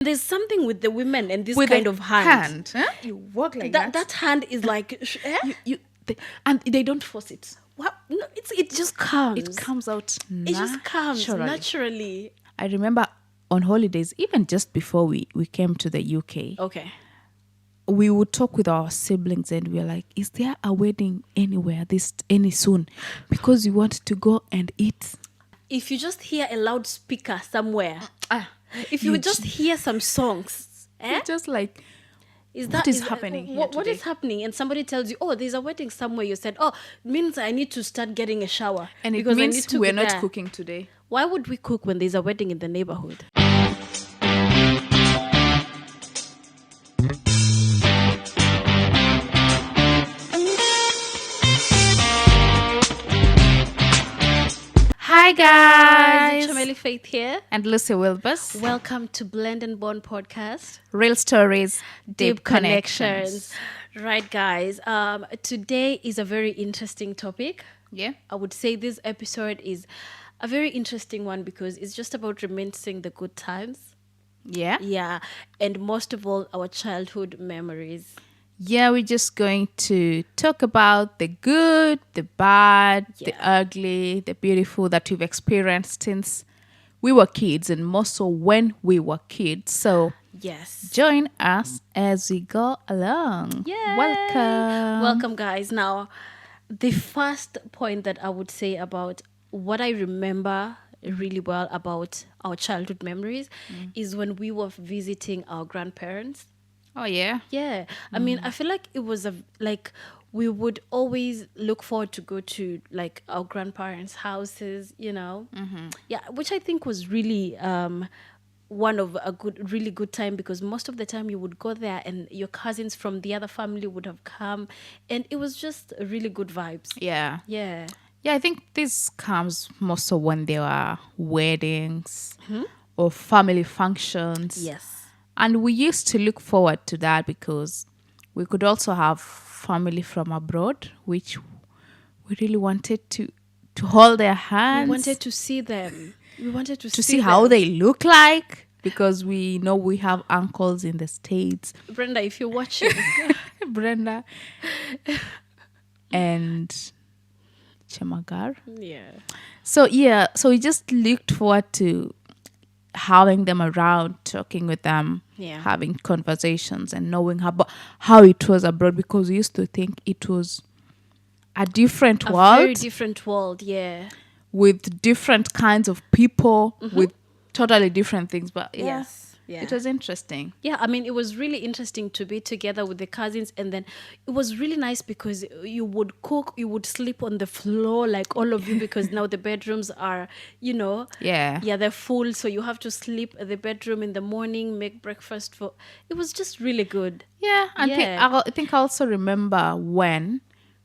There's something with the women and this with kind a of hand. Huh? You walk like that. That hand is like, And they don't force it. what? No, it just comes. It comes out It just comes naturally. naturally. I remember on holidays, even just before we came to the UK, Okay. we would talk with our siblings and we're like, is there a wedding anywhere any soon? Because we want to go and eat. If you just hear a loudspeaker somewhere, if you you just hear some songs, It's just like, what is happening here what today? is happening? And somebody tells you, oh, there's a wedding somewhere. You said, oh, means I need to start getting a shower. and it because I need means to we're be not there. cooking today. Why would we cook when there's a wedding in the neighborhood? Hi guys, Chameli Faith here. and Lucy Wilbus. Welcome to Blend and Bond podcast. Real stories, deep connections. Right, guys. Today is a very interesting topic. Yeah. I would say this episode is a very interesting one because it's just about reminiscing the good times. Yeah. Yeah. And most of all, our childhood memories. Yeah, we're just going to talk about the good, the bad, the ugly, the beautiful that we've experienced since we were kids, and more so when we were kids. So Yes. join us as we go along. Yeah. Welcome. Welcome, guys. Now, the first point that I would say about what I remember really well about our childhood memories is when we were visiting our grandparents. Oh, yeah. Yeah. I mean, I feel like it was we would always look forward to go to like our grandparents' houses, you know? Yeah, which I think was really one of a really good time because most of the time you would go there and your cousins from the other family would have come and it was just really good vibes. Yeah. Yeah. Yeah, I think this comes more so when there are weddings or family functions. Yes. And we used to look forward to that because we could also have family from abroad, which we really wanted to hold their hands. We wanted to see them. We wanted to see how they look like because we know we have uncles in the States. Brenda, if you're watching. Brenda and Chamagar. Yeah. So we just looked forward to having them around, talking with them, having conversations and knowing how it was abroad because we used to think it was a different world. Very different world, yeah. With different kinds of people, with totally different things. But Yes. Yeah. It was interesting. Yeah, I mean, it was really interesting to be together with the cousins. And then it was really nice because you would cook, you would sleep on the floor, like all of you, because now the bedrooms are, Yeah, they're full. So you have to sleep at the bedroom in the morning, make breakfast for. It was just really good. Yeah, and Yeah. I think I also remember when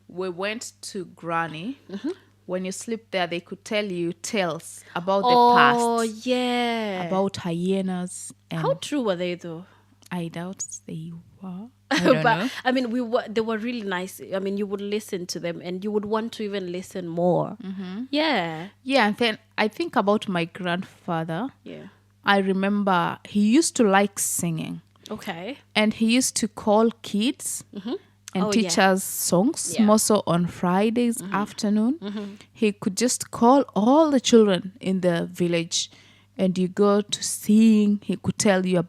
we went to Granny. When you sleep there, they could tell you tales about the past. Oh, yeah. About hyenas. And How true were they, though? I doubt they were. I don't know. I mean, they were really nice. I mean, you would listen to them and you would want to even listen more. Yeah. Yeah, and then I think about my grandfather. Yeah. I remember he used to like singing. Okay. And he used to call kids and teach us songs, more so on Fridays afternoon. He could just call all the children in the village and you go to sing. He could tell you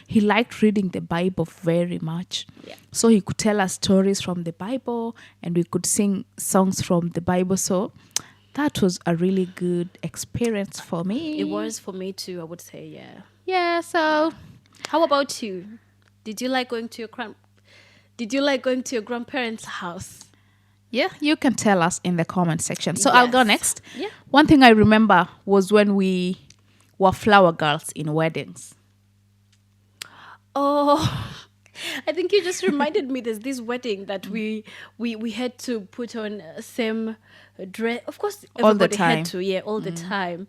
he liked reading the Bible very much. Yeah. So he could tell us stories from the Bible and we could sing songs from the Bible. So that was a really good experience for me. It was for me too, I would say, yeah. Yeah, so How about you? Did you like going to your grandparents' house? yeah, you can tell us in the comment section. So I'll go Yes. next. Yeah. One thing I remember was when we were flower girls in weddings. Oh, I think you just reminded me there's this wedding that we had to put on same dress. Of course, All the everybody had time. to, all the time.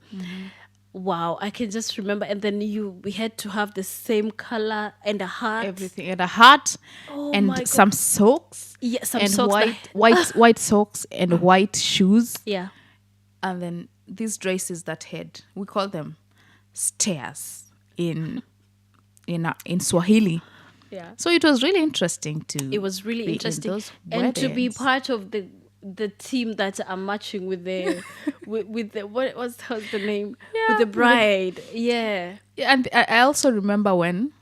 Wow, I can just remember. And then we had to have the same color and a hat. Everything and a hat Oh my and God. some socks. Yeah, some and socks. white socks and white shoes. Yeah. And then these dresses that had, we call them stairs in in Swahili. Yeah. So it was really interesting to. It was really be interesting, in those and to be weddings. part of the team that are matching with the with the what's the name, with the bride. Yeah. Yeah, and I also remember when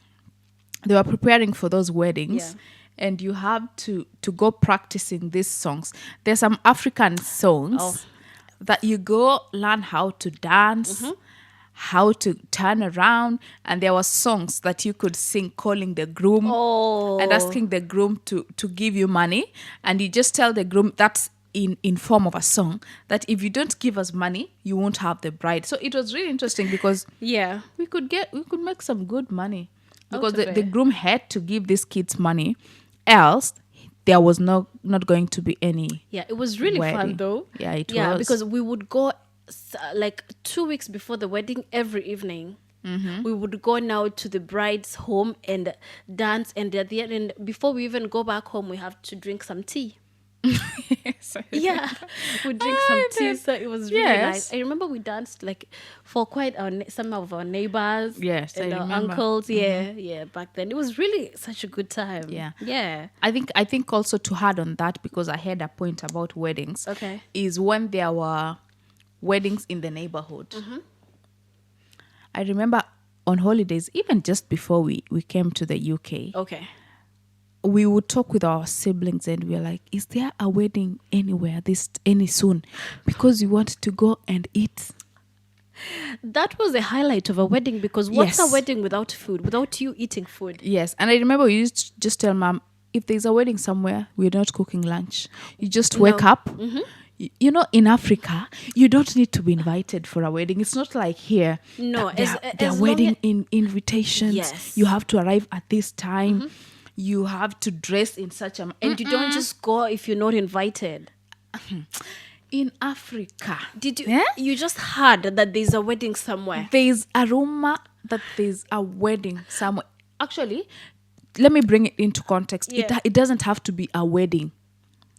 they were preparing for those weddings. Yeah. And you have to go practicing these songs. There's some African songs Oh. that you go learn how to dance, how to turn around, and there were songs that you could sing calling the groom and asking the groom to give you money, and you just tell the groom that's in form of a song that if you don't give us money, you won't have the bride. So it was really interesting because Yeah. we could make some good money because Out of the it. groom had to give these kids money, else there was not going to be any. Yeah, it was really fun wedding. though. Yeah, it Yeah, was. because we would go like 2 weeks before the wedding every evening. We would go now to the bride's home and dance, and at the end, before we even go back home, we have to drink some tea. Yeah, we drink some tea, so it was really Yes. nice. I remember we danced like for quite some of our neighbors, Yes, and I our remember. uncles. Yeah, yeah. Back then, it was really such a good time. Yeah. yeah. I think also to add on that, because I had a point about weddings. Okay. Is when there were weddings in the neighborhood. I remember on holidays, even just before we came to the UK, Okay. we would talk with our siblings and we were like, is there a wedding anywhere any soon? Because we want to go and eat. That was the highlight of a wedding, because what's Yes. a wedding without food, without you eating food? Yes. And I remember we used to just tell mom, if there's a wedding somewhere, we're not cooking lunch. You just wake up. You know, in Africa, you don't need to be invited for a wedding. It's not like here. No, that there are as long wedding as- invitations. Yes. You have to arrive at this time. You have to dress in such a... And you don't just go if you're not invited. In Africa, Did you? Yeah? You just heard that there's a wedding somewhere. there's a rumor that there's a wedding somewhere. Actually, let me bring it into context. Yeah. It doesn't have to be a wedding,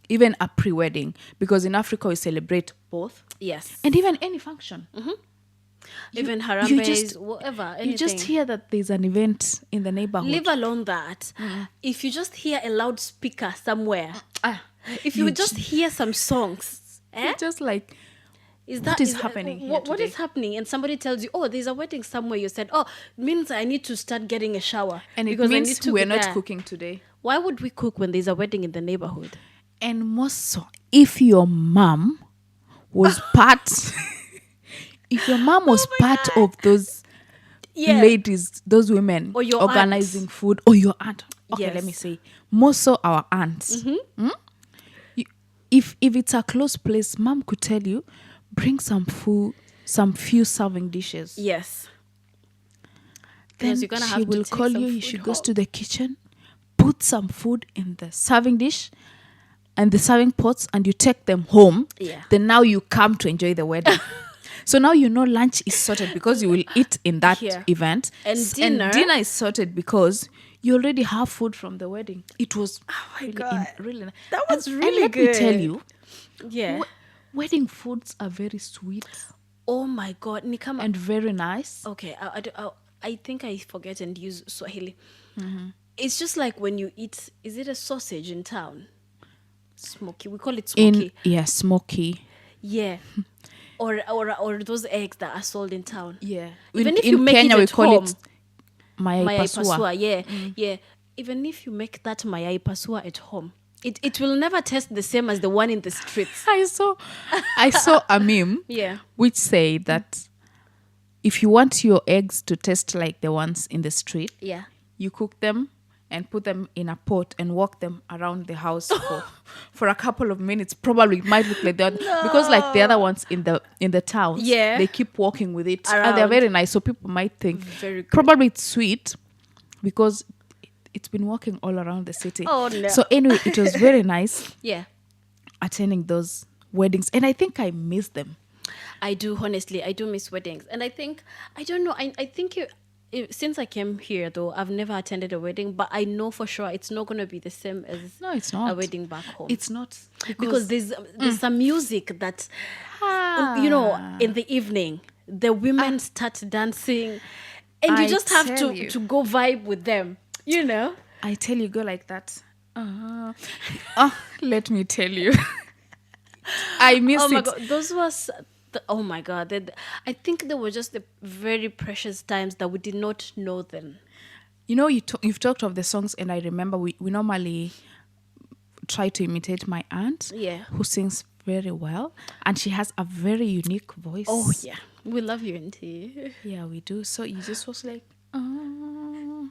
even a pre-wedding, because in Africa we celebrate both, Yes. and even any function. Even you Harambes, just- whatever, anything. You just hear that there's an event in the neighborhood. Leave alone that. If you just hear a loudspeaker somewhere, if you you just hear some songs, It's just like, is what is happening here what today? is happening? And somebody tells you, "Oh, there's a wedding somewhere." You said, "Oh, means I need to start getting a shower." and it because I need means to we're be not there." cooking today. Why would we cook when there's a wedding in the neighborhood? And most so, if your mom was part, if your mom was part of those ladies, those women Or your organizing food, or your aunt. Okay, Yes. let me say, more so our aunts. If it's a close place, mom could tell you, bring some food, some few serving dishes. Yes. Then Because you're gonna she have to will take call some you. food She goes home. to the kitchen, put some food in the serving dish and the serving pots, and you take them home. Yeah. Then now you come to enjoy the wedding. So now you know lunch is sorted because you will eat in that Yeah. event. And And dinner is sorted because you already have food from the wedding. It was really, God. really nice. That was And really let me tell good. you, Yeah. wedding foods are very sweet Oh my God, ni kama. and very nice. Okay, I think I forget and use Swahili. It's just like when you eat. Is it a sausage in town? Smoky. We call it smoky. Smoky. Yeah. Or those eggs that are sold in town. Yeah. Even if in you make Kenya, it we at call home, it mayai mayai pasua. pasua. Yeah, yeah. Even if you make that mayai pasua at home, it will never taste the same as the one in the streets. I saw a meme Yeah. which said that if you want your eggs to taste like the ones in the street, Yeah. you cook them and put them in a pot and walk them around the house for a couple of minutes. Probably it might look like that because like the other ones in the towns, Yeah. they keep walking with it and they're Around. very nice. So people might think Very good. probably it's sweet because it's been walking all around the city. Oh, no. So anyway, it was very nice Yeah. attending those weddings, and I think I miss them. I do, honestly. I do miss weddings. And I think, I don't know, I think since I came here, though, I've never attended a wedding, but I know for sure it's not going to be the same as No, it's not. a wedding back home. It's not because there's some music that, you know, in the evening, the women start dancing. and you I just have tell to you. to go vibe with them, you know. I tell you, go like that. Oh, let me tell you. I Oh miss my it. god, those was oh my god, I think they were just the very precious times that we did not know then. You know, you've talked of the songs, and I remember we normally try to imitate my aunt, Yeah. who sings very well, and she has a very unique Oh voice. yeah, we love you, auntie. Yeah, we do. So you just was like, oh,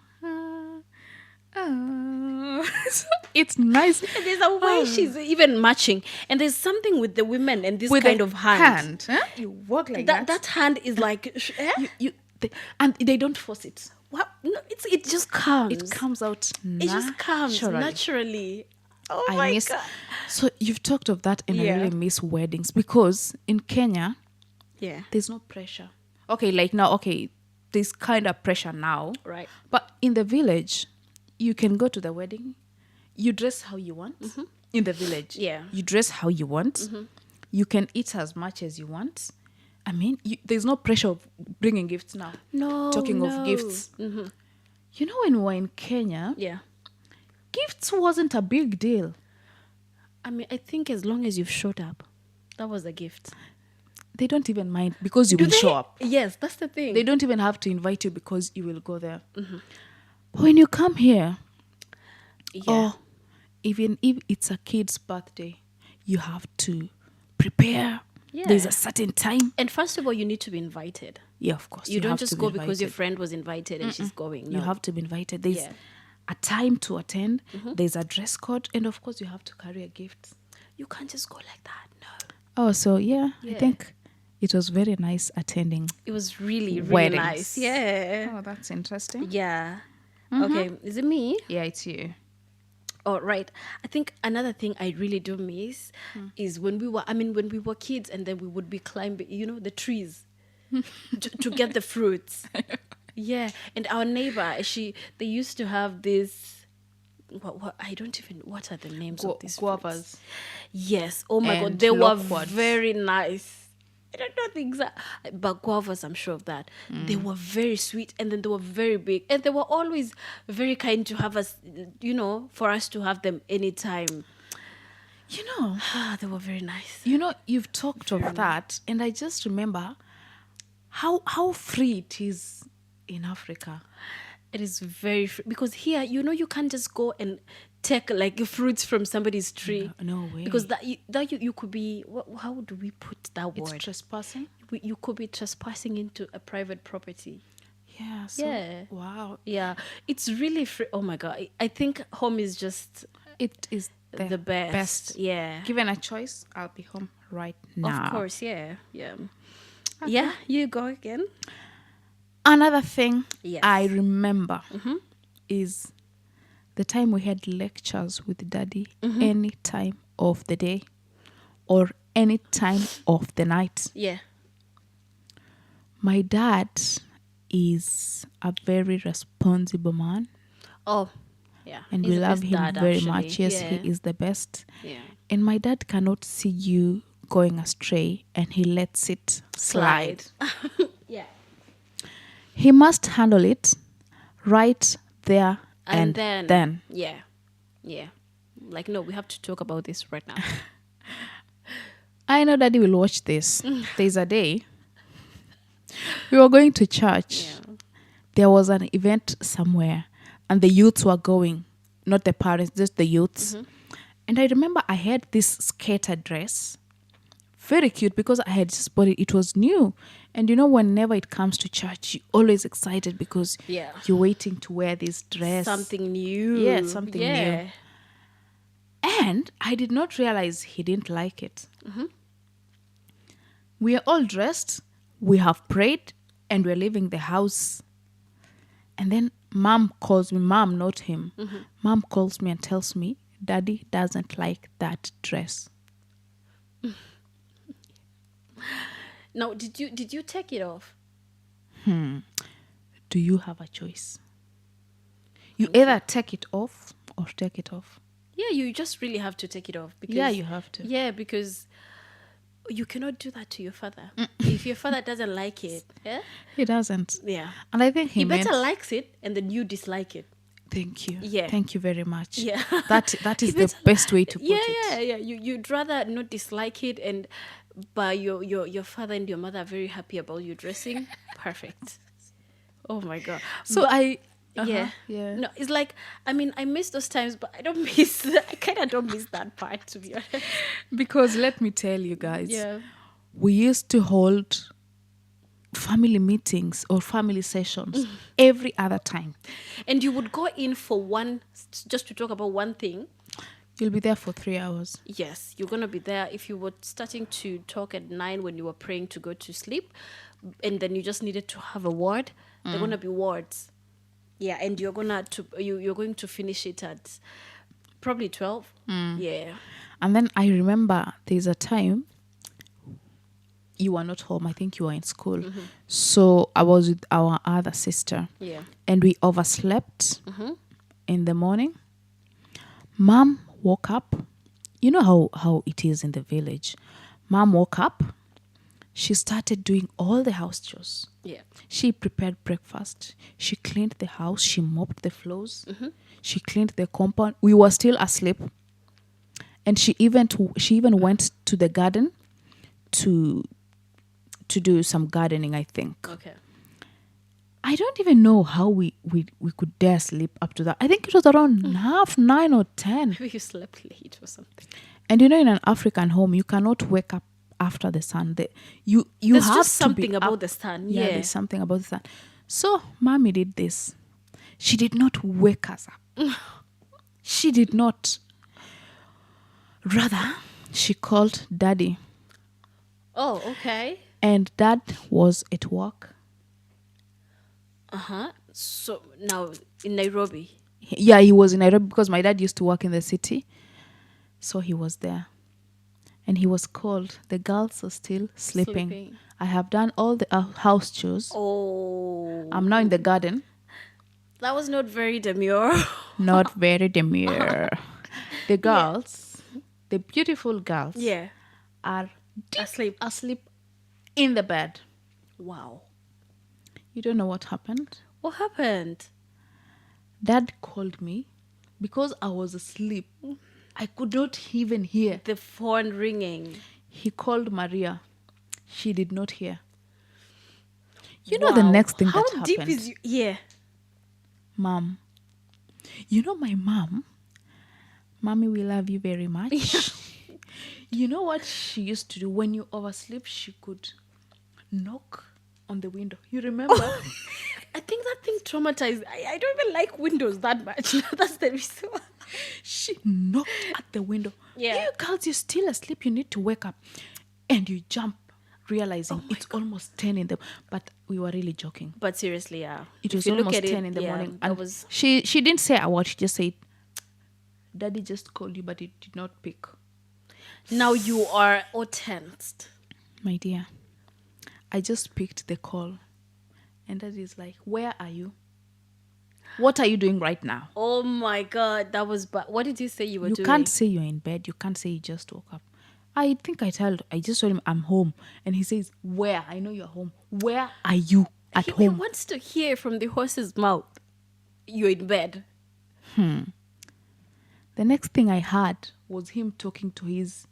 oh. So it's nice. And there's a way she's even matching, and there's something with the women and this With kind the of hand. huh? You walk like That that. hand is like And they don't force it. what? No, it just comes. It comes out It just comes naturally. naturally. Oh I my miss. god. So you've talked of that, and I Yeah. really miss weddings, because in Kenya Yeah. there's no pressure. Okay, like now, okay, there's kind of pressure now, Right. but in the village, you can go to the wedding, you dress how you want. In the village, Yeah. you dress how you want. You can eat as much as you want. I mean, there's no pressure of bringing gifts now. No. Talking of no. gifts, you know, when we were in Kenya, Yeah. gifts wasn't a big deal. I mean, I think as long as you've showed up, that was a gift. They don't even mind because you Do will they? show up. Yes, that's the thing. They don't even have to invite you because you will go there. But when you come here, Yeah. or even if it's a kid's birthday, you have to prepare. Yeah. There's a certain time. And first of all, you need to be invited. Yeah, of course. You don't have just to be go because your invited. friend was invited and she's going. No. You have to be invited. There's Yeah. a time to attend. There's a dress code, and of course, you have to carry a gift. You can't just go like that. No. Oh, so yeah, I Yeah. think it was very nice attending. It was really, really Weddings. nice. Yeah. Oh, that's interesting. Yeah. Okay. Is it me? Yeah, it's you. Oh, right. I think another thing I really do miss is when we were kids, and then we would be climbing, the trees to get the fruits. Yeah. And our neighbor, they used to have this, I don't even, what are the names of these fruits? Guavas. Yes. Oh my God. And They were loquats. very nice. I don't know the exact, but guavas, I'm sure of that. They were very sweet, and then they were very big, and they were always very kind to have us, for us to have them anytime. You know, They were very nice. you've talked of that, and I just remember how free it is in Africa. It is very because here, you can't just go and take like fruits from somebody's tree. No way. Because you could be. How do we put that It's word? trespassing. You could be trespassing into a private property. Yeah. So, Yeah. Wow. Yeah, it's really free. Oh my God, I think home is just It is the best. Yeah, Given a choice, I'll be home right now. of course. Yeah. Yeah, you go again. Another thing Yes. I remember is the time we had lectures with Daddy any time of the day or any time of the night. Yeah. My dad is a very responsible man, Oh, yeah. and He's we the love best him dad, very actually. much. Yes, Yeah. he is the best. Yeah. And my dad cannot see you going astray, and he lets it slide. Yeah. He must handle it right there and, then. Yeah. Like, no, we have to talk about this right now. I know Daddy will watch this. There's a day we were going to church. Yeah. There was an event somewhere, and the youths were going, not the parents, just the youths. And I remember I had this skater dress, very cute, because I had just bought it. It was new. And whenever it comes to church, you're always excited because Yeah. you're waiting to wear this dress. Something new. Yeah, something Yeah. new. And I did not realize he didn't like it. We are all dressed, we have prayed, and we're leaving the house. And then mom calls me, mom, not him. Mom calls me and tells me, Daddy doesn't like that dress. Now, did you take it off? Do you have a choice? You either take it off or take it off. Yeah, you just really have to take it off. Because, Yeah, you have to. Yeah, because You cannot do that to your father. If your father doesn't like it, yeah, He doesn't. yeah, And I think he he better meant, likes it, and then you dislike it. thank you. Yeah. Thank you very much. Yeah. That He is the better, best way to yeah, put yeah, it. yeah. You'd rather not dislike it, and but your father and your mother are very happy about you dressing. Perfect. Oh my god. So But I yeah. yeah. No, it's like, I mean, I miss those times, but I don't miss I kind of don't miss that part, to be honest. Because let me tell you guys, Yeah. we used to hold family meetings or family sessions every other time. And you would go in for one, just to talk about one thing. You'll be there for 3 hours. Yes, you're going to be there. If you were starting to talk at 9 when you were praying to go to sleep, and then you just needed to have a word, they're going to be words. Yeah, and you're going to finish it at probably 12. Yeah. And then I remember there's a time you were not home. I think you were in school. So I was with our other sister. Yeah. And we overslept in the morning. Mom woke up. You know how it is in the village. Mom woke up. She started doing all the house chores. Yeah. She prepared breakfast. She cleaned the house. She mopped the floors. She cleaned the compound. We were still asleep. And she even went to the garden to do some gardening, I think. Okay. I don't even know how we could dare sleep up to that. I think it was around half 9 or 10. Maybe you slept late or something. And in an African home, you cannot wake up after the sun. You There's have just to be something about up. the sun. Yeah, Yeah. there's something about the sun. So mommy did this. She did not wake us up. She did not. Rather, she called daddy. Oh, okay. And dad was at work. Uh-huh. So now in Nairobi. Yeah, he was in Nairobi because my dad used to work in the city. So he was there. And he was called. The girls are still sleeping. I have done all the house chores. Oh. I'm now in the garden. That was not very demure. Not very demure. The girls, the beautiful girls, Yeah. are Asleep. asleep in the bed. Wow. You don't know what happened? What happened? Dad called me because I was asleep. I could not even hear. The phone ringing. He called Maria. She did not hear. You know the Wow. next thing How that happened? deep is you? Yeah. Mom. You know my mom? Mommy, we love you very much. You know what she used to do? When you oversleep, she could knock on the window. You remember? I think that thing traumatized. I don't even like windows that much. That's the reason why. She knocked at the window. Yeah. You girls, you're still asleep. You need to wake up. And you jump, realizing it's almost 10 in the... But we were really joking. But seriously, yeah. It If was you look almost at 10 it, in the yeah, morning. that And was... she didn't say a word. She just said, Daddy just called you, but it did not pick. Now you are all tensed. My dear, I just picked the call. And Daddy's like, where are you? What are you doing right now? Oh my God, that was bad. What did you say you were You doing? can't say you're in bed. You can't say you just woke up. I think I just told him I'm home. And he says, where? I know you're home. Where are you at He home? wants to hear from the horse's mouth. You're in bed. The next thing I heard was him talking to his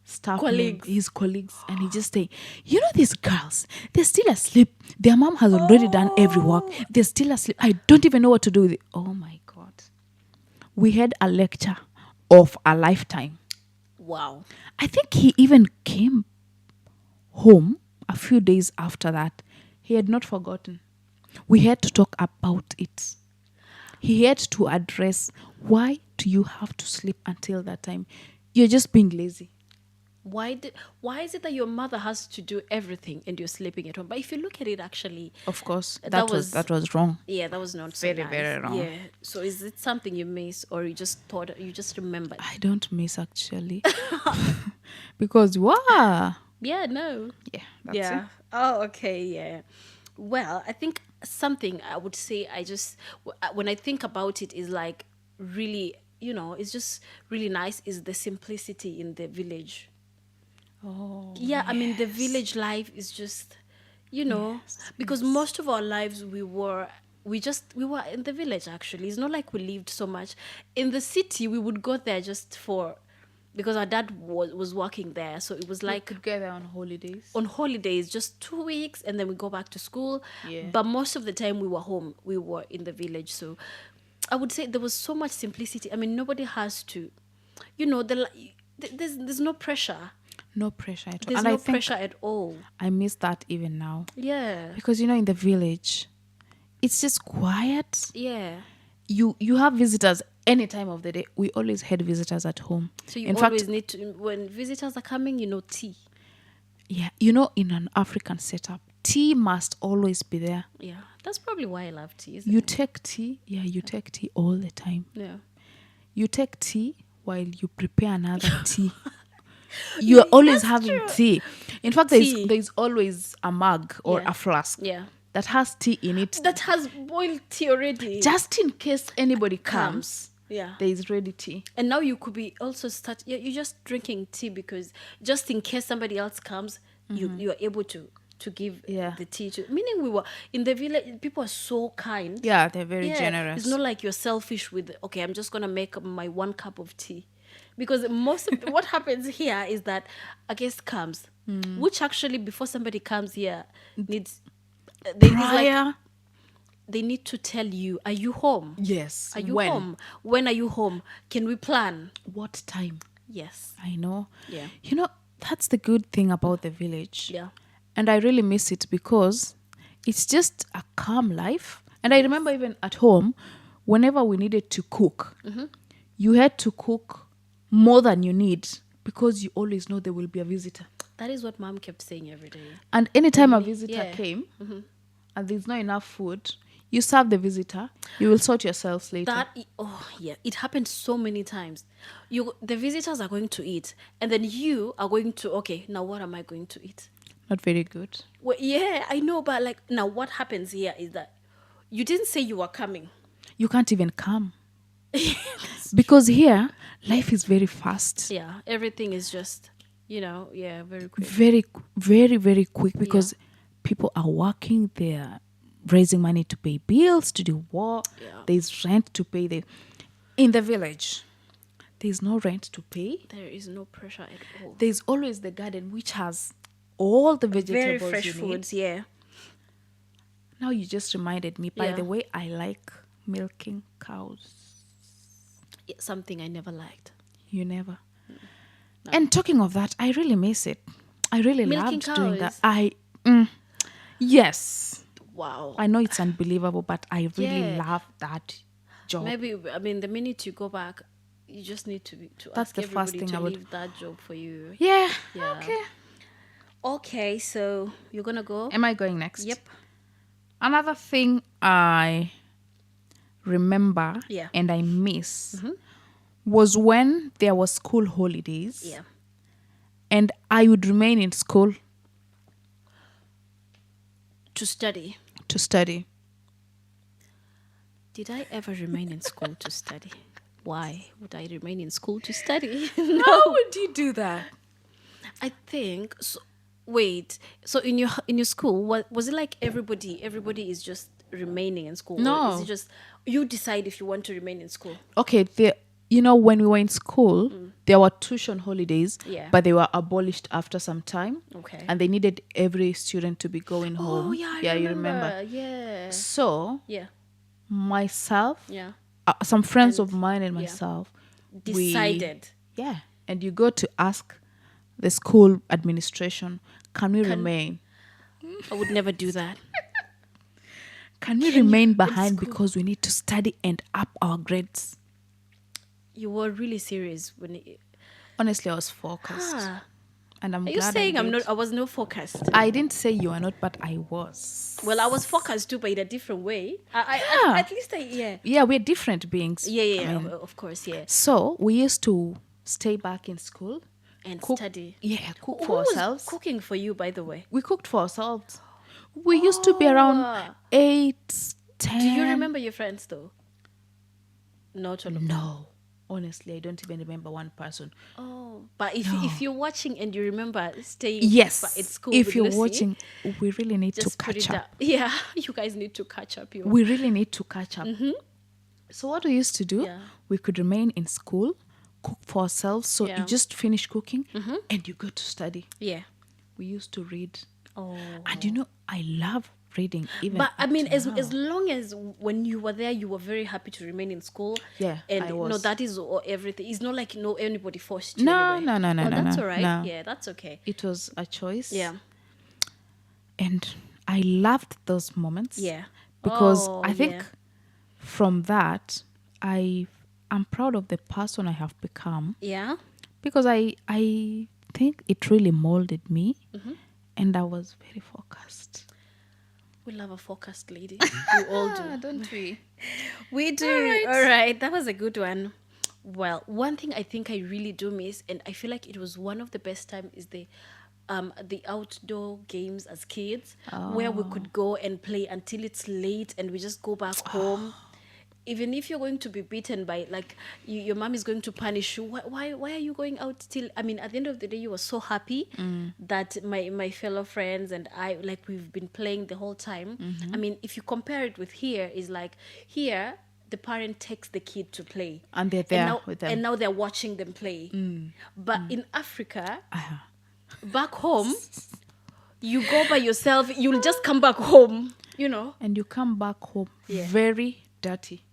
staff Colleagues. his colleagues, and he just saying, you know, these girls, they're still asleep. Their mom has already done every work. They're still asleep. I don't even know what to do with it. Oh my God. We had a lecture of a lifetime. Wow. I think he even came home a few days after that. He had not forgotten. We had to talk about it. He had to address, why do you have to sleep until that time? You're just being lazy. Why is it that your mother has to do everything and you're sleeping at home? But if you look at it, actually, Of course, That that was- was wrong. yeah, that was not so Very, nice. very wrong. Yeah. So is it something you miss, or you just remembered? I don't miss actually. Because wow. Yeah. No. Yeah, that's Yeah. it. Oh, okay. Yeah. Well, I think something I would say when I think about it is like really, it's just really nice is the simplicity in the village. Oh, Yeah, I mean, the yes. village life is just, you know, Yes. because Yes. most of our lives we were in the village. Actually, it's not like we lived so much in the city. We would go there just for, because our dad was working there, so it was We like could get there on holidays. on holidays just 2 weeks, and then we go back to school. Yeah. But most of the time we were home, we were in the village. So I would say there was so much simplicity. I mean, nobody has to, you know, there's no pressure. No pressure at all. There's And I no think pressure at all. I miss that even now. Yeah. Because in the village, it's just quiet. Yeah. You have visitors any time of the day. We always had visitors at home. So you In fact, always need to, when visitors are coming, tea. yeah, in an African setup, tea must always be there. Yeah. That's probably why I love tea, isn't You it? take tea, yeah, you take tea all the time. Yeah. You take tea while you prepare another tea. You're always That's having true. tea. In fact, Tea. there's always a mug or Yeah. a flask Yeah. that has tea in it. That has boiled tea already. Just in case anybody comes, Yeah. there is ready tea. And now you could be also you're just drinking tea because just in case somebody else comes, you are able to give Yeah. the tea to. Meaning we were in the village, people are so kind. Yeah, they're very Yeah, generous. it's not like you're selfish with, okay, I'm just gonna make my 1 cup of tea, because most of what happens here is that a guest comes, which actually before somebody comes here needs it's like Prior, they need to tell you, are you home? yes. Are you When? home? When are you home? Can we plan? What time? Yes. I know. Yeah. That's the good thing about the village. Yeah. And I really miss it because it's just a calm life. And I remember even at home, whenever we needed to cook, you had to cook more than you need because you always know there will be a visitor. That is what mom kept saying every day. And anytime a Really? visitor Yeah. came and there's not enough food, you serve the visitor, you will sort yourselves later. It happened so many times. The visitors are going to eat, and then you are going to, okay, now what am I going to eat? Not very good. Well, yeah, I know, but like now what happens here is that you didn't say you were coming. You can't even come. Because here, life is very fast. Yeah, everything is just, very quick. Very, very, very quick because people are working, they're raising money to pay bills, to do what. Yeah. There's rent to pay. In the village, there's no rent to pay. There is no pressure at all. There's always the garden which has all the Very vegetables fresh you need. foods, yeah. Now you just reminded me. By Yeah. the way, I like milking cows. Yeah, something I never liked. You never. And talking of that, I really miss it. I really Milking loved doing that. cows? Yes. Wow. I know it's unbelievable, but I really Yeah. love that job. Maybe, I mean, the minute you go back, you just need to That's ask the first everybody thing to I would- leave that job for you. Yeah. Yeah. Okay. Okay, so you're gonna go? Am I going next? Yep. Another thing I remember Yeah. and I miss was when there was school holidays Yeah. and I would remain in school To study. to study. Did I ever remain in school to study? Why would I remain in school to study? How would you do that? I think so. Wait, so in your school, was it like everybody is just remaining in school? No. Or is it just you decide if you want to remain in school? Okay, when we were in school, there were tuition holidays, Yeah. but they were abolished after some time. Okay. And they needed every student to be going home. Oh yeah, I you remember. remember. Yeah. So Yeah. myself, Yeah. some friends of And- mine and yeah. myself, Decided. and you go to ask the school administration, can we remain? I would never do that. Can we remain in behind school? because we need to study and up our grades? You were really serious when Honestly, I was focused, Ah. and I'm Are you glad saying I I'm did. not? I was no focused. I didn't say you are not, but I was. Well, I was focused too, but in a different way. Yeah. At least yeah. Yeah, we're different beings. Yeah, I mean, of course, yeah. so we used to stay back in school, And cook- study. Yeah, cook Who for was ourselves. cooking for you, by the way? We cooked for ourselves. We used to be around Oh. 8, 10. Do you remember your friends though? Not all of them. No. Honestly, I don't even remember one person. Oh, but if No. if you're watching and you remember staying at Yes, school if with you're Lucy, watching, we really need to just put catch it down. up. Yeah, you guys need to catch up. You. We really need to catch up. So what we used to do, Yeah. we could remain in school, cook for ourselves. So you Yeah. just finish cooking and you go to study. Yeah. We used to read. Oh. And you know, I love reading even But I up mean, to as now. long as when you were there, you were very happy to remain in school. Yeah, And I no, was. that is everything. It's not like anybody forced you No, anywhere. no, no, no, Oh, no, that's no, all right. no. Yeah, that's okay. It was a choice. Yeah. And I loved those moments. Yeah. Because Oh, I think yeah. from that, I'm proud of the person I have become. Yeah. Because I think it really molded me. And I was very focused. We love a focused lady. We all do. Don't we? We do. All right. That was a good one. Well, one thing I think I really do miss, and I feel like it was one of the best time, is the outdoor games as kids, where we could go and play until it's late, and we just go back home. Even if you're going to be beaten by, like, your mom is going to punish you, why are you going out till, I mean, at the end of the day, you were so happy that my fellow friends and I, like, we've been playing the whole time. I mean, if you compare it with here, is like, here the parent takes the kid to play, And they're there now, with them. and now they're watching them play. But in Africa, Uh-huh. back home, you go by yourself, you'll just come back home, And you come back home Yeah. very dirty.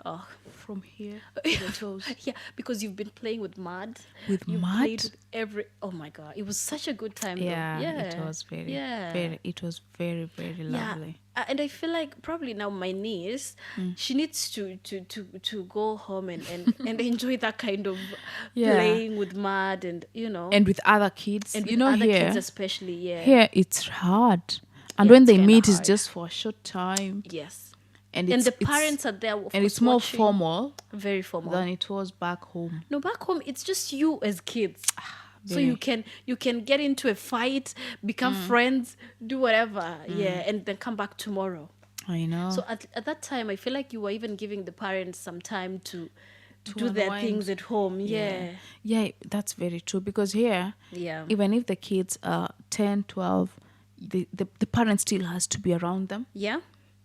Oh. From here to the toes. Yeah, because you've been playing with mud. With you mud? Played with oh my god, it was such a good time. Yeah, though. Yeah, it was very, yeah. it was very, very lovely. And I feel like probably now my niece, she needs to go home and enjoy that kind of Yeah. playing with mud and And with other kids. and you with know, other here, kids especially. Yeah. here it's hard. And Yeah, when it's they kinda meet, it's hard. just for a short time. Yes. And, And it's, the it's- parents are there. Of and course, it's more watching. formal Very formal. than it was back home. No, back home it's just you as kids. So very. you can get into a fight, become friends, do whatever, yeah, and then come back tomorrow. I know. So at that time, I feel like you were even giving the parents some time to do their unwind. things at home. Yeah, Yeah, that's very true. Because here, yeah, even if the kids are 10, 12, the parent still has to be around them. yeah.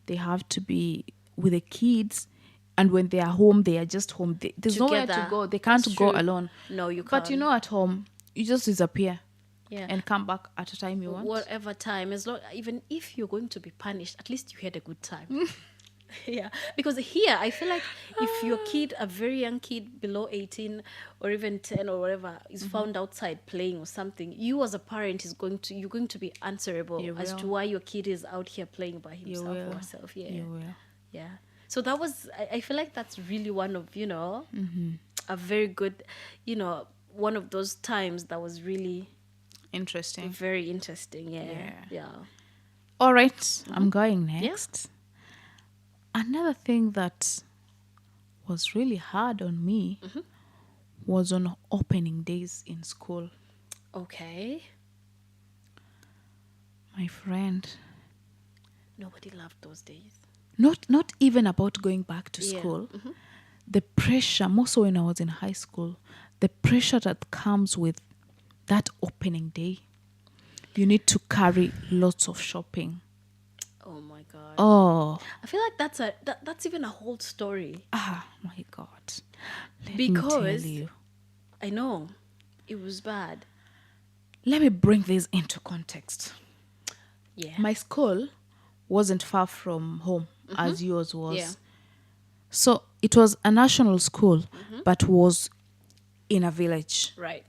They have to be with the kids. And when they are home, they are just home. There's nowhere to Together. go. They can't That's go true. alone. No, you can't. But you know, at home, you just disappear Yeah. and come back at a time you want. Whatever time, as long, even if you're going to be punished, at least you had a good time. Yeah, because here I feel like if your kid, a very young kid below 18 or even 10 or whatever, is found outside playing or something, you as a parent you're going to be answerable You as will. to why your kid is out here playing by himself or will. herself. Yeah, You will. yeah. So that was, I feel like that's really one of, a very good, one of those times that was really Interesting. very interesting. Yeah, yeah. All right, I'm going next. Another thing that was really hard on me was on opening days in school. Okay. My friend, Nobody loved those days. not even about going back to Yeah. school. The pressure, more so when I was in high school, the pressure that comes with that opening day. You need to carry lots of shopping. Oh my god. Oh, I feel like that's even a whole story. my God. Let me tell Because you. I know it was bad. Let me bring this into context. Yeah. My school wasn't far from home as yours was. Yeah. So it was a national school, but was in a village. Right.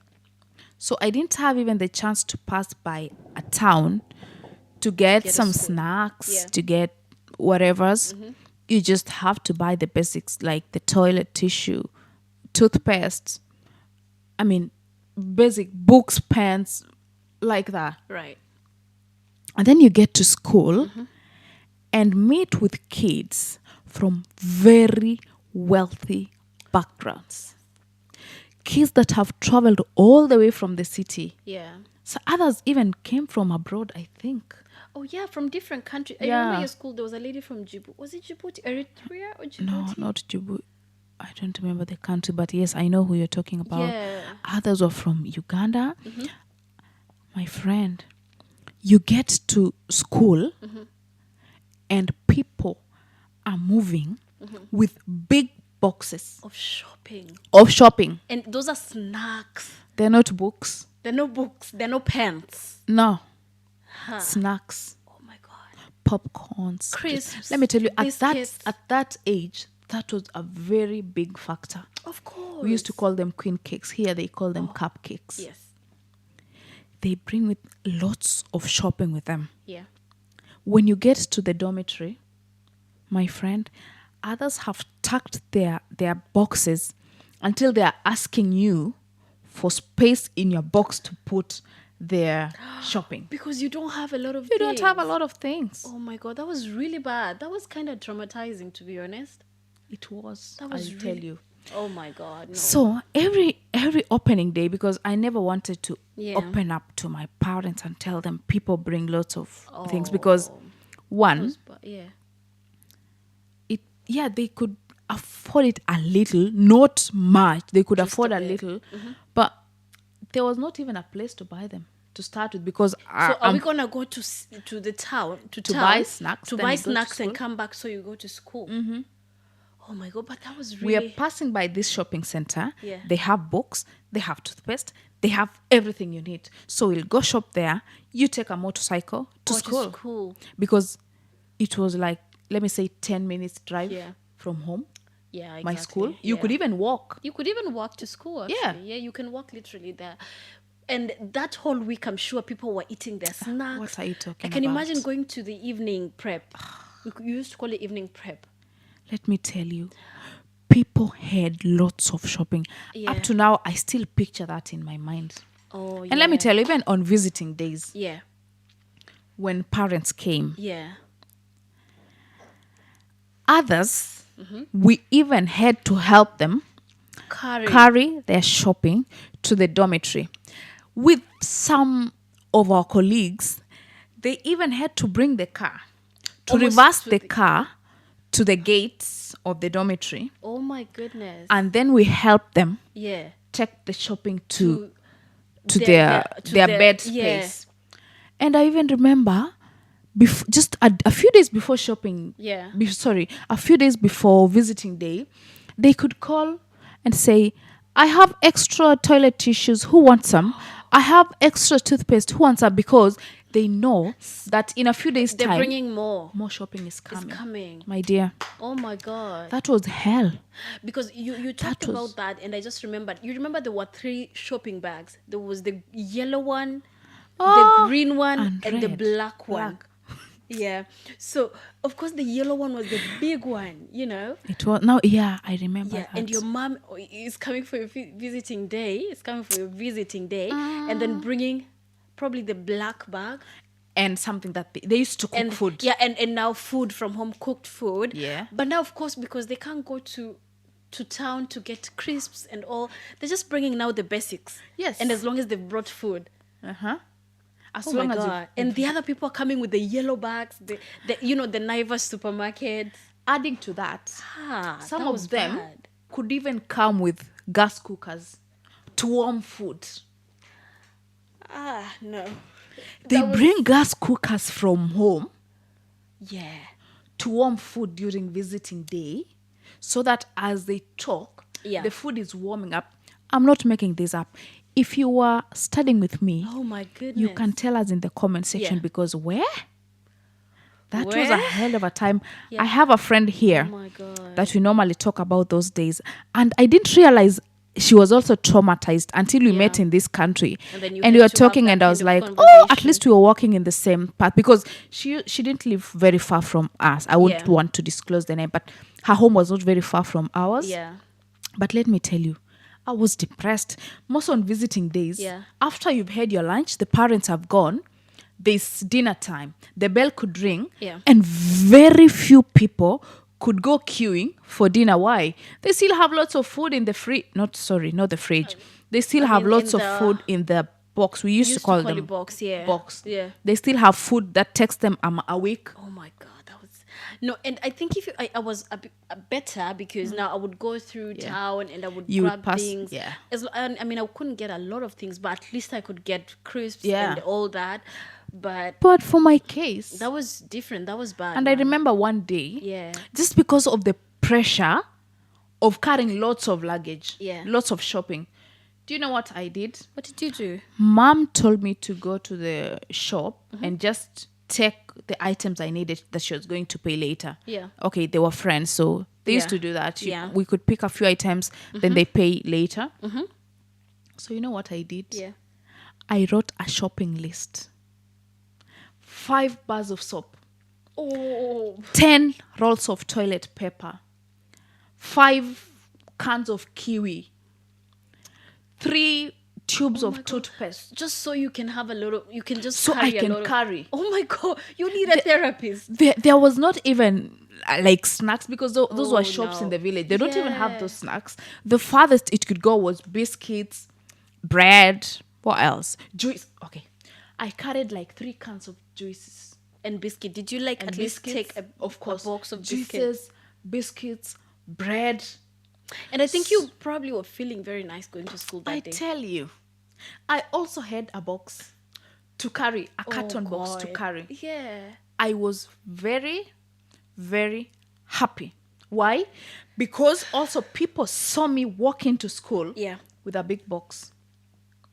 So I didn't have even the chance to pass by a town to get Get a some school. snacks, Yeah. to get whatever's. You just have to buy the basics like the toilet tissue, toothpaste. I mean, basic books, pens, like that. Right. And then you get to school and meet with kids from very wealthy backgrounds. Kids that have traveled all the way from the city. Yeah. So others even came from abroad, I think. Oh yeah, from different countries. I Yeah. remember your school. There was a lady from Djibouti. Was it Djibouti, Eritrea, or No, Djibouti? not Djibouti. I don't remember the country, but yes, I know who you're talking about. Yeah. Others were from Uganda. My friend, you get to school and people are moving with big boxes Of shopping. of shopping. And those are snacks. They're not books. They're no books. They're no pens. No. Snacks, Oh my God. popcorns. Crisps, Let me tell you, biscuits. at that age, that was a very big factor. Of course. We used to call them queen cakes. Here they call them cupcakes. Yes. They bring with lots of shopping with them. Yeah. When you get to the dormitory, my friend, others have tucked their boxes until they are asking you for space in your box to put their shopping. Because you don't have a lot of You don't have a lot of things. Oh my God, that was really bad. That was kind of traumatizing, to be honest. It was, That was I'll tell really- you. Oh my God, no. So every opening day, because I never wanted to Yeah. open up to my parents and tell them people bring lots of things, because one, But yeah. they could afford it a little, not much. They could Just afford a a bit. little, but there was not even a place to buy them to start with, because So are we gonna go to the town to buy snacks, to then buy you go to snacks and school? come back so you go to school? Oh my God, but that was we really are passing by this shopping center. Yeah. They have books, they have toothpaste, they have everything you need. So we'll go shop there. You take a motorcycle to go school. to school. Because it was like, let me say, 10 minutes drive Yeah. from home, Yeah, exactly. my school. You Yeah. could even walk. You could even walk to school, Yeah. actually. Yeah, you can walk literally there. And that whole week, I'm sure people were eating their snacks. What are you talking I can about? imagine going to the evening prep. We used to call it evening prep. Let me tell you, people had lots of shopping. Yeah. Up to now, I still picture that in my mind. Oh, yeah. And let me tell you, even on visiting days, Yeah, when parents came, yeah. others, we even had to help them carry their shopping to the dormitory. With some of our colleagues, they even had to bring the car, to Almost reverse to the the- car to the gates of the dormitory, Oh my goodness. and then we helped them Yeah. take the shopping to their- their bed yeah. space. And I even remember, just a few days before shopping, Yeah. a few days before visiting day, they could call and say, I have extra toilet tissues, who wants some? I have extra toothpaste, who wants some? Because they know that in a few days' They're time, bringing more. shopping is coming. It's coming. My dear, Oh my God. that was hell. Because you talked That was- about that, and I just remembered. You remember there were 3 shopping bags. There was the yellow one, the green one, and the red. black one. Yeah. So of course the yellow one was the big one. You know. It was now. Yeah, I remember. Yeah. that. And your mom is coming for your visiting day. It's coming for your visiting day, and then bringing probably the black bag. And something that they used to cook And food. yeah, and now food from home, cooked food. Yeah. But now, of course, because they can't go to town to get crisps and all, they're just bringing now the basics. Yes. And as long as they've brought food. As Oh long my as God. And the other people are coming with the yellow bags, the the Naivas supermarket. adding to that, some that was of them bad. could even come with gas cookers to warm food. No. They bring gas cookers from home Yeah. to warm food during visiting day, so that as they talk, Yeah. the food is warming up. I'm not making this up. If you were studying with me, Oh my goodness. you can tell us in the comment section, Yeah. because that was a Where? hell of a time. Yeah. I have a friend here Oh my God. that we normally talk about those days, and I didn't realize she was also traumatized until we met in this country. And then you and had we were to have talking, that and I was kind like, of oh, at conversation." least we were walking in the same path, because she didn't live very far from us. I wouldn't Yeah. want to disclose the name, but her home was not very far from ours. Yeah. But let me tell you, I was depressed. Most on visiting days, Yeah. after you've had your lunch, the parents have gone, there's dinner time. The bell could ring, Yeah. and very few people could go queuing for dinner. Why? They still have lots of food in the fridge. Not the fridge. They still have mean, lots in of the- food in the box. We used to call them it box, yeah. box. Yeah. They still have food that takes them a week. Oh my God, that was No, and I think if I was better because now I would go through Yeah. town and I would You would grab pass. things. Yeah. And I mean, I couldn't get a lot of things, but at least I could get crisps Yeah. and all that. But But for my case, that was different. That was bad. and I Man. remember one day, Yeah. just because of the pressure of carrying lots of luggage, Yeah. lots of shopping. Do you know what I did? What did you do? Mom told me to go to the shop and just take the items I needed that she was going to pay later. Yeah. Okay, they were friends, so they used Yeah. to do that. Yeah. We could pick a few items, then they pay later. So you know what I did? Yeah. I wrote a shopping list. 5 bars of soap, Oh. 10 rolls of toilet paper, 5 cans of kiwi, 3 tubes Oh of my God. toothpaste. Just so you can have a lot of, you can just So carry I can a lot of, carry. Oh my God, you need a therapist. There was not even like snacks because those Oh, were shops in no. the village. They don't even have Yeah. those snacks. The farthest it could go was biscuits, bread. What else? Juice. Okay. I carried like 3 cans of juices. And biscuit. Did you like at least take a box of biscuits? juices, biscuits, bread. And I think you probably were feeling very nice going to school that I day. tell you, I also had a box to carry, a carton box to God. carry. Yeah. I was very, very happy. Why? Because also people saw me walk into school Yeah. with a big box.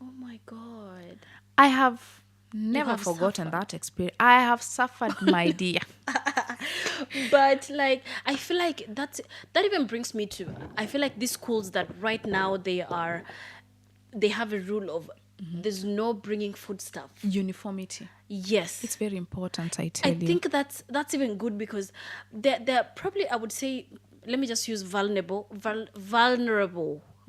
Oh my God. I have never have forgotten suffered. that experience. I have suffered, my dear. But like, I feel like that even brings me to, I feel like these schools that right now they have a rule of there's no bringing food stuff. Uniformity. Yes. It's very important, I tell I you. think that's even good because they're probably, I would say, let me just use vulnerable.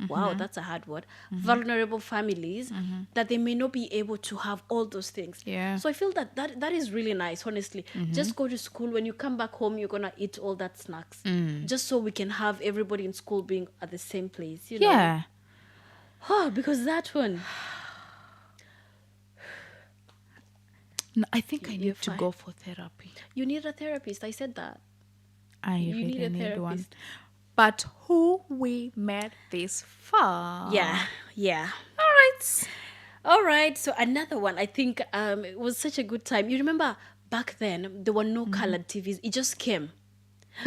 Wow, that's a hard word. Vulnerable families that they may not be able to have all those things. Yeah. So I feel that is really nice, honestly. Just go to school. When you come back home, you're gonna eat all that snacks. Just so we can have everybody in school being at the same place. You know? Yeah. Oh, because that one. No, I think I You're need to fine. go for therapy. You need a therapist. I said that. I You really need a need one. therapist. But who we met this far? Yeah. All right. So another one. I think it was such a good time. You remember back then there were no colored TVs. It just came.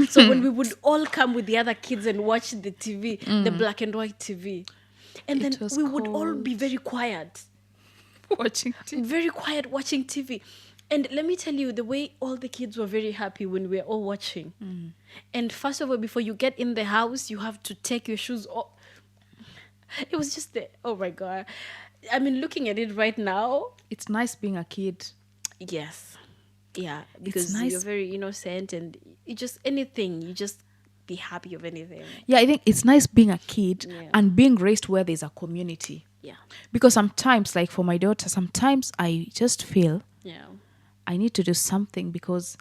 So when we would all come with the other kids and watch the TV, the black and white TV, and It then was we would all be very quiet. Watching TV. Very quiet watching TV. And let me tell you, the way all the kids were very happy when we were all watching. And first of all, before you get in the house, you have to take your shoes off. It was just oh my God. I mean, looking at it right now, It's nice being a kid. yes. Yeah, because nice. you're very innocent and you just, anything, you just be happy of anything. Yeah, I think it's nice being a kid Yeah. and being raised where there's a community. Yeah. Because sometimes, like for my daughter, sometimes I just feel Yeah. I need to do something because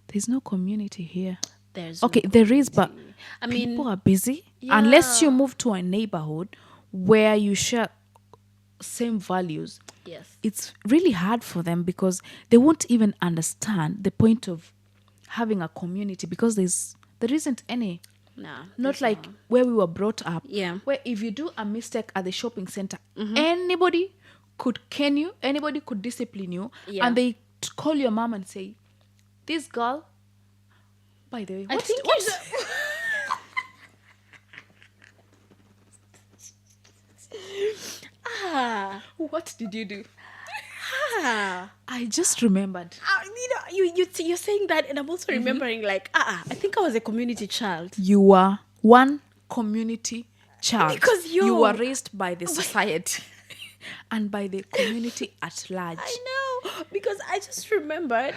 there's no community here. There's Okay, there is, but I mean, people are busy. Unless you yeah. move to a neighborhood where you share same values, yes. it's really hard for them because they won't even understand the point of having a community because there isn't any. Nah. Not like where we were brought up. Yeah. Where if you do a mistake at the shopping center, anybody could cane you, anybody could discipline you, Yeah. and they call your mom and say, "This girl, by the way, I think what did you do?" Ah. I just remembered. You're saying that, and I'm also remembering, like, I think I was a community child. You were one community child. Because you were raised by the society and by the community at large. I know, because I just remembered,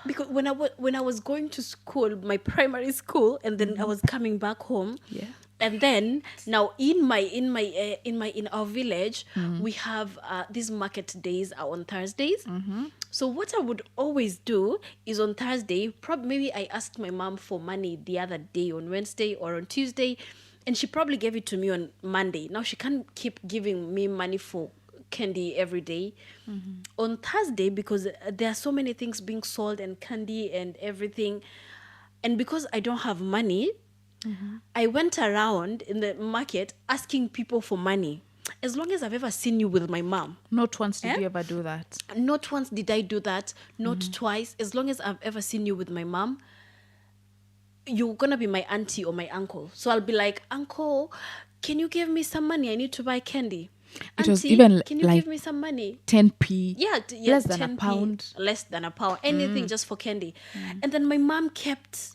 because when I was going to school, my primary school, and then I was coming back home. Yeah. And then now in our village, we have these market days are on Thursdays. So what I would always do is on Thursday, probably maybe I asked my mom for money the other day on Wednesday or on Tuesday, and she probably gave it to me on Monday. Now she can't keep giving me money for candy every day. On Thursday, because there are so many things being sold and candy and everything, And because I don't have money, I went around in the market asking people for money. As long as I've ever seen you with my mom. Not once did Eh? you ever do that. Not once did I do that, not twice. As long as I've ever seen you with my mom, you're gonna be my auntie or my uncle. So I'll be like, Uncle, can you give me some money? I need to buy candy. It was Auntie, even can you like give me some money? 10p. Yeah, Less than a 10p, pound. less than a pound, anything just for candy. And then my mom kept.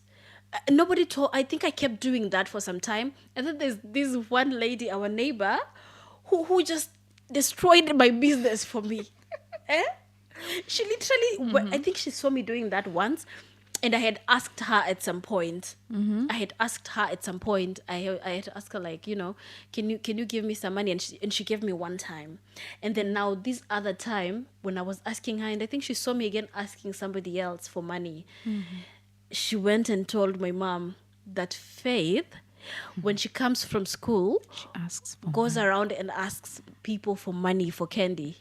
Nobody told. I think I kept doing that for some time, and then there's this one lady, our neighbor, who just destroyed my business for me. Eh? She literally. I think she saw me doing that once, and I had asked her at some point. I had asked her at some point. I had to ask her, like, can you give me some money? And she gave me one time, and then now this other time when I was asking her, and I think she saw me again asking somebody else for money. She went and told my mom that Faith, when she comes from school, She asks for goes around and asks people for money for candy.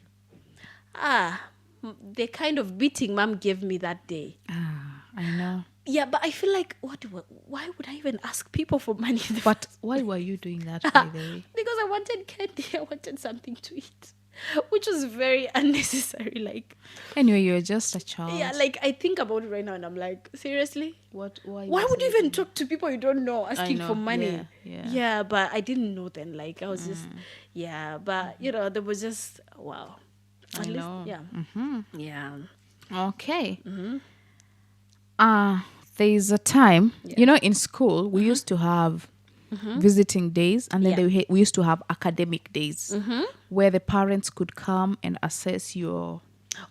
The kind of beating mom gave me that day. I know. Yeah, but I feel like, why would I even ask people for money? But why were you doing that, by the way? Because I wanted candy. I wanted something to eat, which was very unnecessary. Like, Anyway, you're just a child. yeah, like I think about it right now and I'm like, seriously? What? Why was would you it? even talk to people you don't know asking know, for money? yeah. But I didn't know then. Like, I was just, but there was just, wow. At least, know. yeah. Yeah. Okay. There's a time, in school, we used to have visiting days, and then we used to have academic days where the parents could come and assess your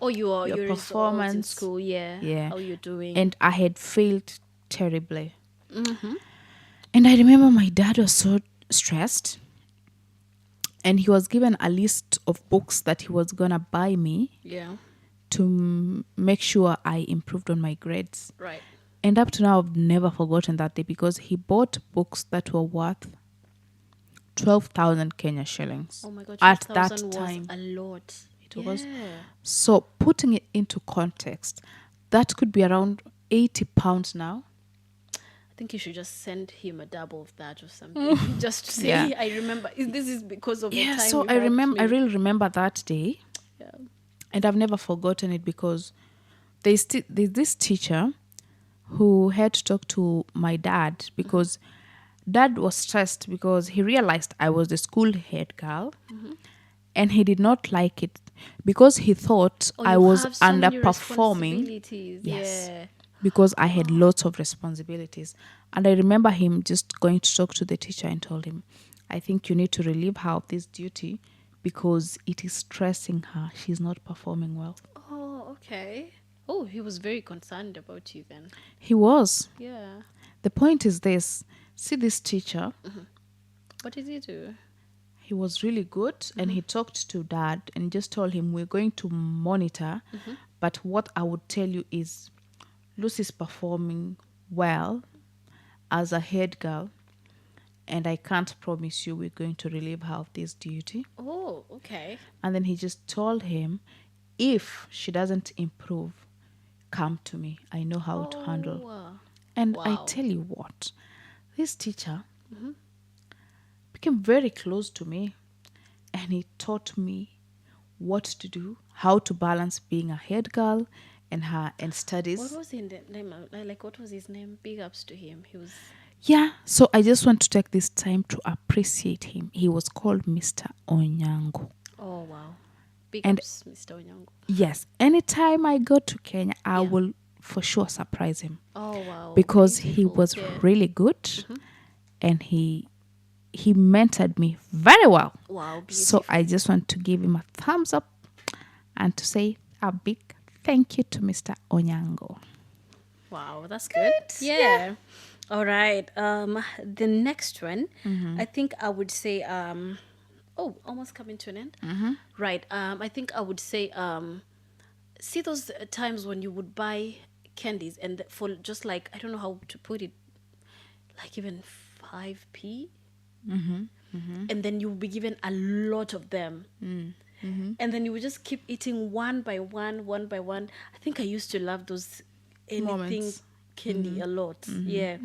Your results performance in school, Yeah. how you're doing. And I had failed terribly. And I remember my dad was so stressed, and he was given a list of books that he was gonna buy me Yeah, to make sure I improved on my grades. right. And up to now, I've never forgotten that day, because he bought books that were worth 12,000 Kenya shillings. Oh my God, At 12,000 that time. was a lot. It was. So putting it into context, that could be around 80 pounds now. I think you should just send him a double of that or something. Just to say, Yeah. I remember. This is because of the time So you I helped me. really remember that day. Yeah. And I've never forgotten it, because there's this teacher who had to talk to my dad, because dad was stressed because he realized I was the school head girl, and he did not like it, because he thought I You was have so many underperforming. responsibilities. Yes. Yeah. Because I had lots of responsibilities. And I remember him just going to talk to the teacher and told him, I think you need to relieve her of this duty, because it is stressing her. She's not performing well. Oh, okay. Oh, he was very concerned about you then. He was. Yeah. The point is this. See this teacher, What did he do? he was really good, and he talked to dad and just told him, we're going to monitor, but what I would tell you is Lucy's performing well as a head girl, and I can't promise you we're going to relieve her of this duty. Oh, okay. And then he just told him, if she doesn't improve, come to me. I know how to handle. And I wow. tell you what, this teacher became very close to me, and he taught me what to do, how to balance being a head girl and studies. What was his name? Like, what was his name? Big ups to him. He was. Yeah, so I just want to take this time to appreciate him. He was called Mr. Onyango. Oh, wow. Big And- ups, Mr. Onyango. Yes, anytime I go to Kenya, I will for sure surprise him. Oh, wow. Because he Beautiful. was really good, and he mentored me very well. Wow, beautiful. So I just want to give him a thumbs up and to say a big thank you to Mr. Onyango. Wow, that's good. Yeah. All right. The next one, I think I would say, almost coming to an end. Right. I think I would say, see those times when you would buy candies and for just like, I don't know how to put it, like even 5p. And then you will be given a lot of them. And then you would just keep eating one by one. I think I used to love those anything Moments. candy a lot. Yeah.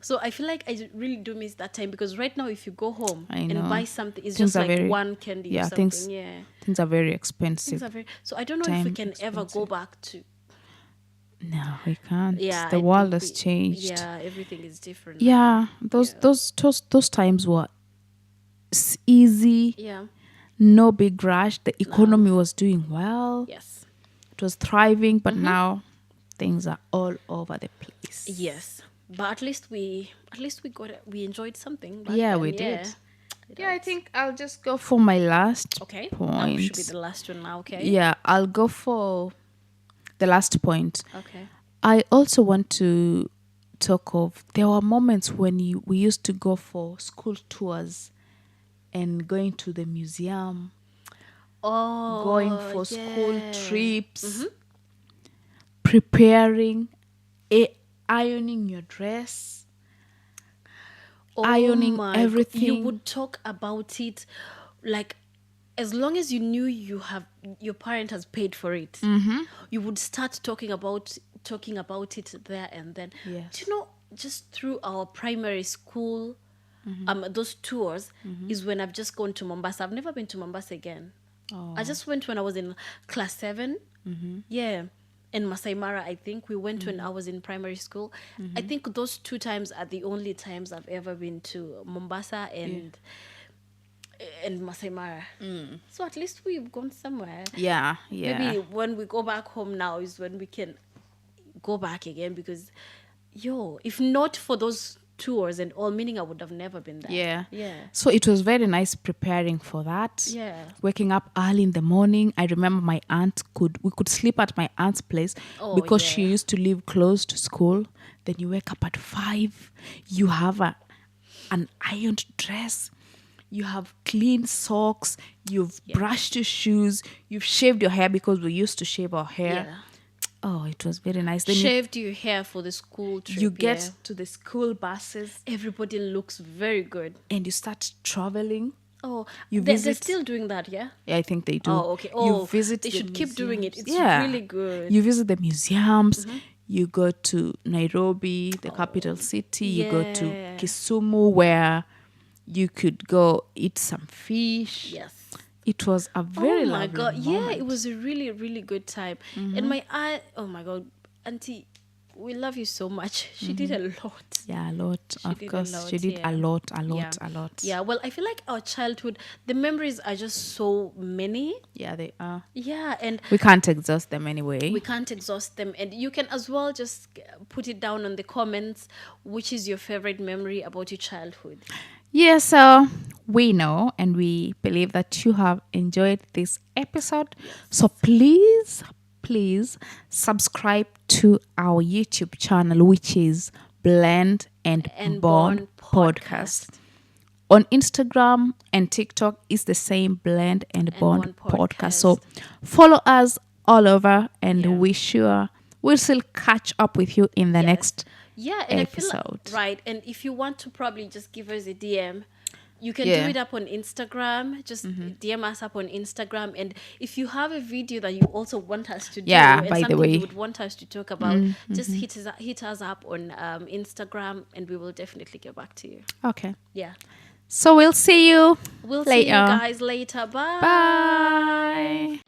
So I feel like I really do miss that time, because right now if you go home I and know. buy something, it's Things just are like very- one candy or Yeah, something. things Yeah. things are very Things expensive. are very, so I don't know if we Time can ever go expensive. back to, No, we can't. yeah, The I world think has changed. yeah, everything is different Yeah, now. Yeah. those times were easy. Yeah. No big rush. The No. economy was doing well. Yes. It was thriving, but now things are all over the place. Yes. But we enjoyed something back Yeah, then. we Yeah. did. Yeah, I think I'll just go for my last Okay. point. Should be the last one now. Okay. Yeah, I'll go for the last point. Okay. I also want to talk of, there were moments when we used to go for school tours and going to the museum, Oh, going for school yeah. trips, preparing, ironing your dress, ironing my everything. God. You would talk about it like, as long as you knew your parent has paid for it, you would start talking about it there and then. Yes. Do you know, just through our primary school, those tours is when I've just gone to Mombasa. I've never been to Mombasa again. Oh. I just went when I was in class 7. Yeah. And Masai Mara, I think we went when I was in primary school. I think those 2 times are the only times I've ever been to Mombasa and Masai Mara. So at least we've gone somewhere. Yeah. Maybe when we go back home now is when we can go back again, because if not for those tours and all, meaning I would have never been there. Yeah. So it was very nice preparing for that. Yeah. Waking up early in the morning. I remember my aunt we could sleep at my aunt's place because she used to live close to school. Then you wake up at 5. You have an ironed dress. You have clean socks. You've brushed your shoes. You've shaved your hair, because we used to shave our hair. Yeah. Oh, it was very nice. Then Shaved your hair for the school trip. you get to the school buses Everybody looks very good. and you start traveling. Oh, You they're visit- still doing that, yeah? Yeah, I think they do. Oh, okay. You Oh, visit they the should keep doing it. museums. It's really good. You visit the museums. You go to Nairobi, the capital city. You go to Yeah. Kisumu, where you could go eat some fish. Yes. It was a very Oh my lovely God. moment. Yeah, it was a really, really good time. And my aunt, oh my God, Auntie, we love you so much. She did a lot. Yeah, a lot. Of did a course, lot, she did yeah. a lot. Yeah. Yeah, well, I feel like our childhood, the memories are just so many. Yeah, they are. Yeah, and We can't exhaust them anyway. we can't exhaust them. And you can as well just put it down on the comments, which is your favorite memory about your childhood. Yeah, so we know and we believe that you have enjoyed this episode. So please subscribe to our YouTube channel, which is Blend and Bond Podcast. On Instagram and TikTok is the same, Blend and Bond Podcast. So follow us all over, and we'll still catch up with you in the next and episode. I feel like, right. And if you want to probably just give us a DM, you can do it up on Instagram. Just DM us up on Instagram. And if you have a video that you also want us to do, and by the something way, you would want us to talk about, just hit us up on Instagram, and we will definitely get back to you. Okay. Yeah. So we'll see you We'll later. see you guys later. Bye. Bye.